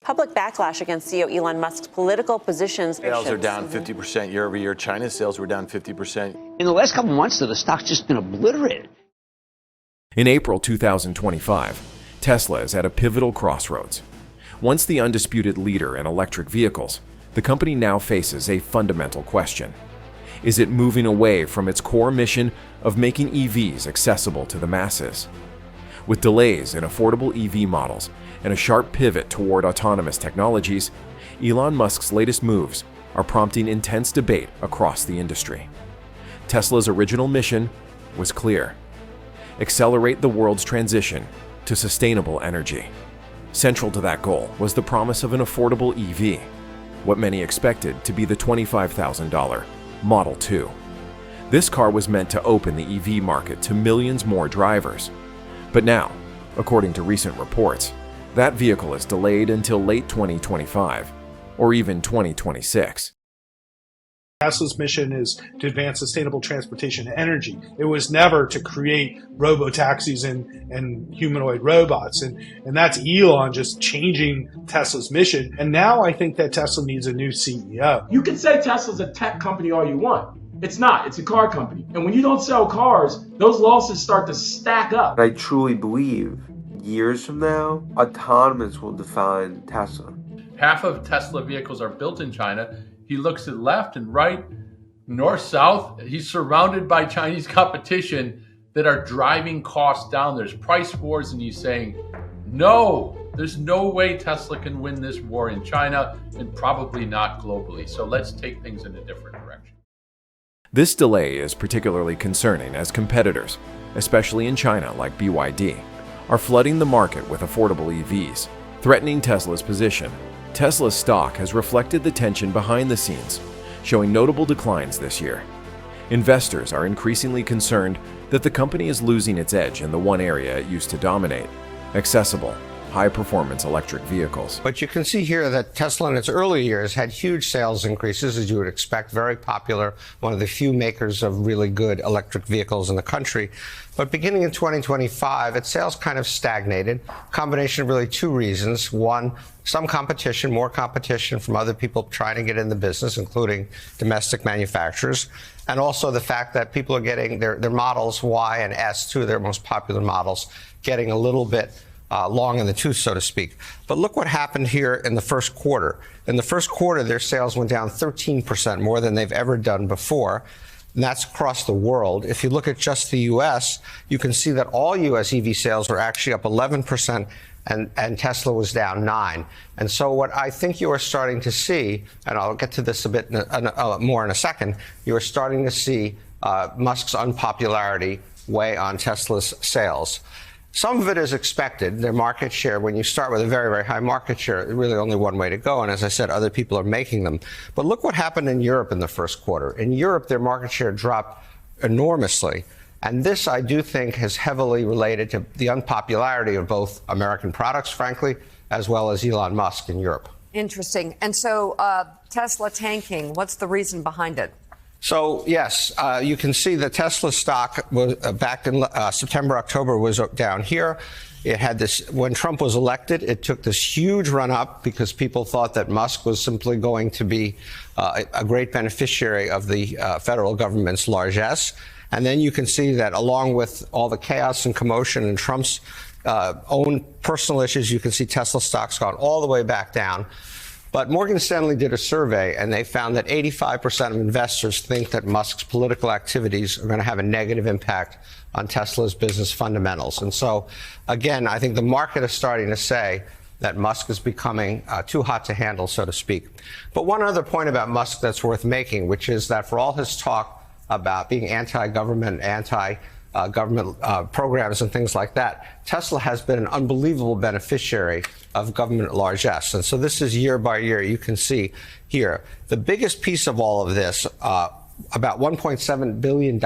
Public backlash against CEO Elon Musk's political positions. Sales are down 50% year over year. China's sales were down 50%. In the last couple of months, though, the stock's just been obliterated. In April 2025, Tesla is at a pivotal crossroads. Once the undisputed leader in electric vehicles, the company now faces a fundamental question. Is it moving away from its core mission of making EVs accessible to the masses? With delays in affordable EV models and a sharp pivot toward autonomous technologies, Elon Musk's latest moves are prompting intense debate across the industry. Tesla's original mission was clear: accelerate the world's transition to sustainable energy. Central to that goal was the promise of an affordable EV, what many expected to be the $25,000 Model 2. This car was meant to open the EV market to millions more drivers. But now, according to recent reports, that vehicle is delayed until late 2025 or even 2026. Tesla's mission is to advance sustainable transportation and energy. It was never to create robotaxis and humanoid robots. And that's Elon just changing Tesla's mission. And now I think that Tesla needs a new CEO. You can say Tesla's a tech company all you want. It's not. It's a car company. And when you don't sell cars, those losses start to stack up. I truly believe years from now, autonomous will define Tesla. Half of Tesla vehicles are built in China. He looks at left and right, north, south. He's surrounded by Chinese competition that are driving costs down. There's price wars, and he's saying, no, there's no way Tesla can win this war in China and probably not globally. So let's take things in a different direction. This delay is particularly concerning as competitors, especially in China like BYD, are flooding the market with affordable EVs, threatening Tesla's position. Tesla's stock has reflected the tension behind the scenes, showing notable declines this year. Investors are increasingly concerned that the company is losing its edge in the one area it used to dominate: accessible, high-performance electric vehicles. But you can see here that Tesla in its early years had huge sales increases, as you would expect, very popular, one of the few makers of really good electric vehicles in the country. But beginning in 2025, its sales kind of stagnated. Combination of really two reasons. One, some competition, more competition from other people trying to get in the business, including domestic manufacturers. And also the fact that people are getting their models Y and S, two of their most popular models, getting a little bit long in the tooth, so to speak. But look what happened here in the first quarter. In the first quarter, their sales went down 13%, more than they've ever done before. And that's across the world. If you look at just the U.S., you can see that all U.S. EV sales were actually up 11%, and Tesla was down 9%. And so what I think you are starting to see, and I'll get to this a bit more in a second, you are starting to see Musk's unpopularity weigh on Tesla's sales. Some of it is expected. Their market share, when you start with a very, very high market share, really only one way to go. And as I said, other people are making them. But look what happened in Europe in the first quarter. In Europe, their market share dropped enormously. And this, I do think, has heavily related to the unpopularity of both American products, frankly, as well as Elon Musk in Europe. Interesting. And so Tesla tanking, what's the reason behind it? So, yes, you can see the Tesla stock was back in September, October was down here. It had this, when Trump was elected, it took this huge run up because people thought that Musk was simply going to be a great beneficiary of the federal government's largesse. And then you can see that along with all the chaos and commotion and Trump's own personal issues, you can see Tesla stock's gone all the way back down. But Morgan Stanley did a survey, and they found that 85% of investors think that Musk's political activities are going to have a negative impact on Tesla's business fundamentals. And so, again, I think the market is starting to say that Musk is becoming too hot to handle, so to speak. But one other point about Musk that's worth making, which is that for all his talk about being anti-government, anti-government programs and things like that, Tesla has been an unbelievable beneficiary of government largesse. And so this is year by year. You can see here the biggest piece of all of this, about $1.7 billion,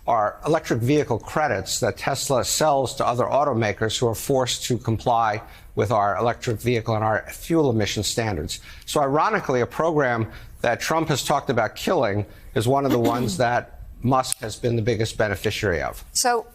are electric vehicle credits that Tesla sells to other automakers who are forced to comply with our electric vehicle and our fuel emission standards. So ironically, a program that Trump has talked about killing is one of the ones that Musk has been the biggest beneficiary of. So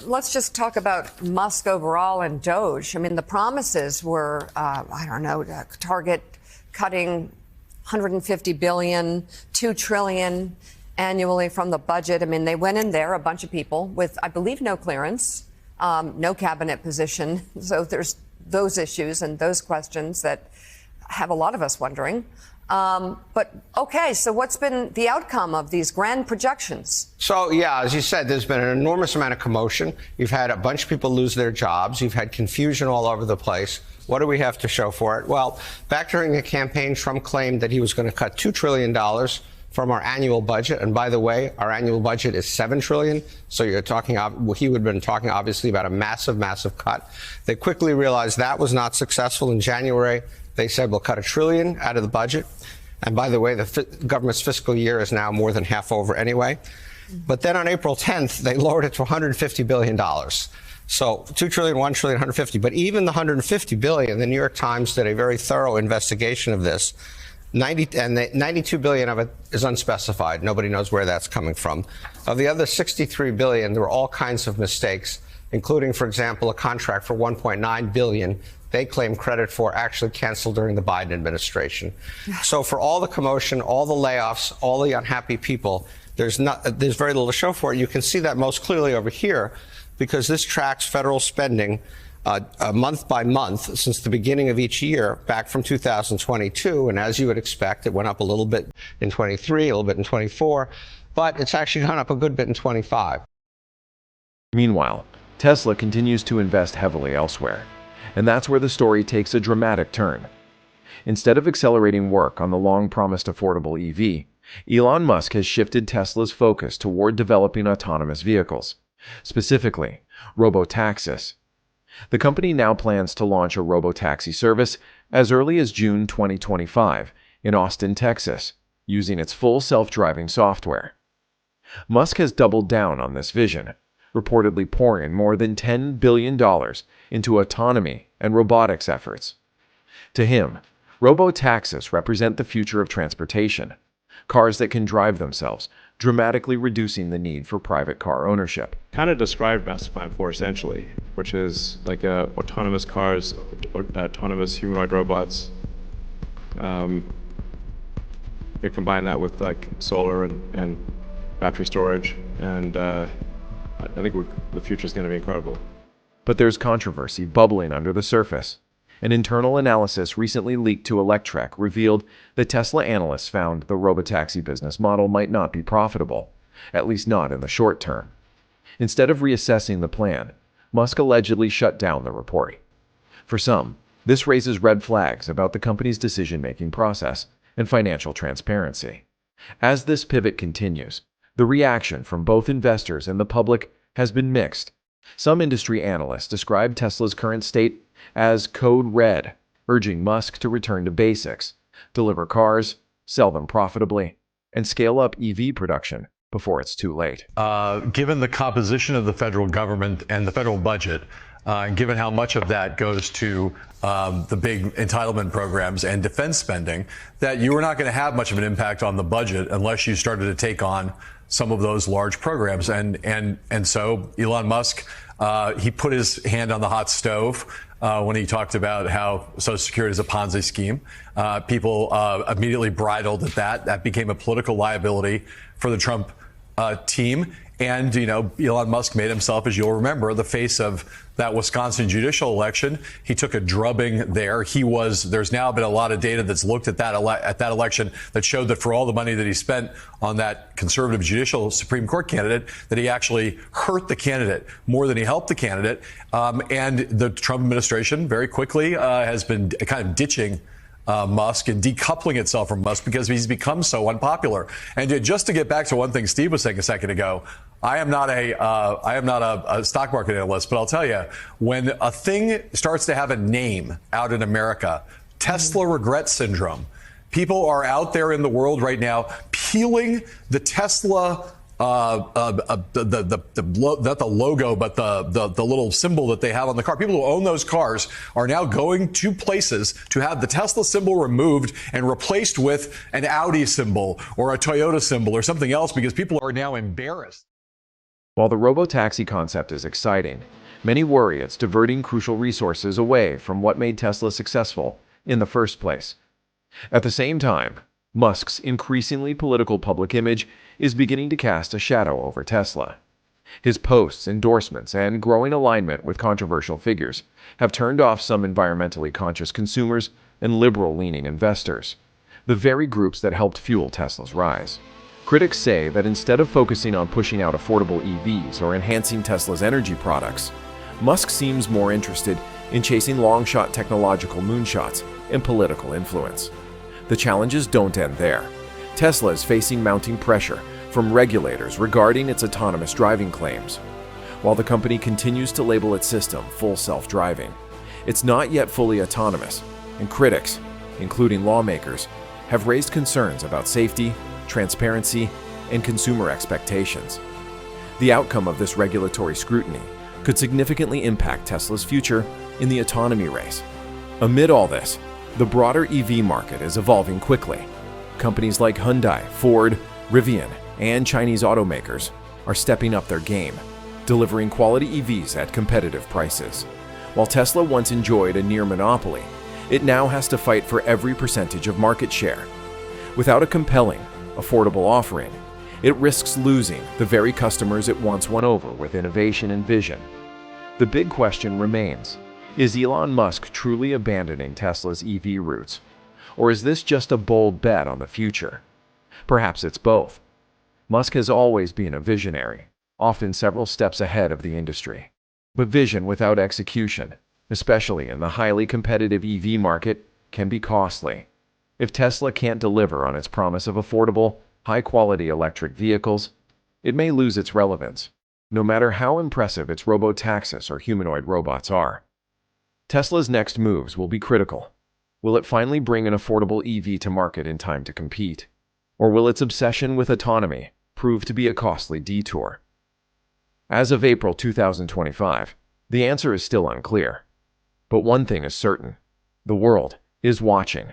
let's just talk about Musk overall and Doge. I mean, the promises were, target cutting 150 billion, 2 trillion annually from the budget. I mean, they went in there, a bunch of people with, I believe, no clearance, no cabinet position. So there's those issues and those questions that have a lot of us wondering. But okay, so what's been the outcome of these grand projections? So, yeah, as you said, there's been an enormous amount of commotion. You've had a bunch of people lose their jobs. You've had confusion all over the place. What do we have to show for it? Well, back during the campaign, Trump claimed that he was going to cut $2 trillion from our annual budget. And by the way, our annual budget is $7 trillion. So you're talking, he would have been talking obviously about a massive, massive cut. They quickly realized that was not successful. In January, they said we'll cut $1 trillion out of the budget. And by the way, the government's fiscal year is now more than half over anyway. But then on April 10th, they lowered it to $150 billion. So $2 trillion, $1 trillion, 150. But even the $150 billion, the New York Times did a very thorough investigation of this. 92 billion of it is unspecified. Nobody knows where that's coming from. Of the other 63 billion, there were all kinds of mistakes, including, for example, a contract for 1.9 billion they claim credit for actually canceled during the Biden administration. So for all the commotion, all the layoffs, all the unhappy people, there's very little to show for it. You can see that most clearly over here because this tracks federal spending month by month since the beginning of each year back from 2022. And as you would expect, it went up a little bit in 23, a little bit in 24, but it's actually gone up a good bit in 25. Meanwhile, Tesla continues to invest heavily elsewhere. And that's where the story takes a dramatic turn. Instead of accelerating work on the long-promised affordable EV, Elon Musk has shifted Tesla's focus toward developing autonomous vehicles, specifically robotaxis. The company now plans to launch a robotaxi service as early as June 2025 in Austin, Texas, using its full self-driving software. Musk has doubled down on this vision, reportedly pouring more than $10 billion into autonomy and robotics efforts. To him, robotaxis represent the future of transportation, cars that can drive themselves, dramatically reducing the need for private car ownership. Kind of described Master Plan 4 essentially, which is like autonomous cars, autonomous humanoid robots. You combine that with like solar and battery storage, and I think the future is going to be incredible. But there's controversy bubbling under the surface. An internal analysis recently leaked to Electrek revealed that Tesla analysts found the robotaxi business model might not be profitable, at least not in the short term. Instead of reassessing the plan, Musk allegedly shut down the report. For some, this raises red flags about the company's decision-making process and financial transparency. As this pivot continues, the reaction from both investors and the public has been mixed. Some industry analysts describe Tesla's current state as code red, urging Musk to return to basics, deliver cars, sell them profitably, and scale up EV production before it's too late. Given the composition of the federal government and the federal budget, and given how much of that goes to the big entitlement programs and defense spending, that you were not going to have much of an impact on the budget unless you started to take on some of those large programs. And so Elon Musk, he put his hand on the hot stove when he talked about how Social Security is a Ponzi scheme. People immediately bridled at that. That became a political liability for the Trump team. And, you know, Elon Musk made himself, as you'll remember, the face of that Wisconsin judicial election. He took a drubbing there. There's now been a lot of data that's looked at that election that showed that for all the money that he spent on that conservative judicial Supreme Court candidate, that he actually hurt the candidate more than he helped the candidate. And the Trump administration very quickly has been kind of ditching Musk and decoupling itself from Musk because he's become so unpopular. And just to get back to one thing Steve was saying a second ago, I am not a stock market analyst, but I'll tell you, when a thing starts to have a name out in America, Tesla regret syndrome, people are out there in the world right now peeling the Tesla not the logo, but the little symbol that they have on the car. People who own those cars are now going to places to have the Tesla symbol removed and replaced with an Audi symbol or a Toyota symbol or something else because people are now embarrassed. While the robotaxi concept is exciting, many worry it's diverting crucial resources away from what made Tesla successful in the first place. At the same time, Musk's increasingly political public image is beginning to cast a shadow over Tesla. His posts, endorsements, and growing alignment with controversial figures have turned off some environmentally conscious consumers and liberal-leaning investors, the very groups that helped fuel Tesla's rise. Critics say that instead of focusing on pushing out affordable EVs or enhancing Tesla's energy products, Musk seems more interested in chasing long-shot technological moonshots and political influence. The challenges don't end there. Tesla is facing mounting pressure from regulators regarding its autonomous driving claims. While the company continues to label its system full self-driving, it's not yet fully autonomous, and critics, including lawmakers, have raised concerns about safety, transparency, and consumer expectations. The outcome of this regulatory scrutiny could significantly impact Tesla's future in the autonomy race. Amid all this, the broader EV market is evolving quickly. Companies like Hyundai, Ford, Rivian, and Chinese automakers are stepping up their game, delivering quality EVs at competitive prices. While Tesla once enjoyed a near monopoly, it now has to fight for every percentage of market share. Without a compelling, affordable offering, it risks losing the very customers it once won over with innovation and vision. The big question remains, is Elon Musk truly abandoning Tesla's EV roots? Or is this just a bold bet on the future? Perhaps it's both. Musk has always been a visionary, often several steps ahead of the industry. But vision without execution, especially in the highly competitive EV market, can be costly. If Tesla can't deliver on its promise of affordable, high-quality electric vehicles, it may lose its relevance, no matter how impressive its robotaxis or humanoid robots are. Tesla's next moves will be critical. Will it finally bring an affordable EV to market in time to compete? Or will its obsession with autonomy prove to be a costly detour? As of April 2025, the answer is still unclear. But one thing is certain: the world is watching.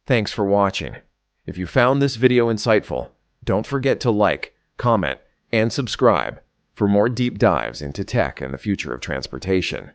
Thanks for watching. If you found this video insightful, don't forget to like, comment, and subscribe for more deep dives into tech and the future of transportation.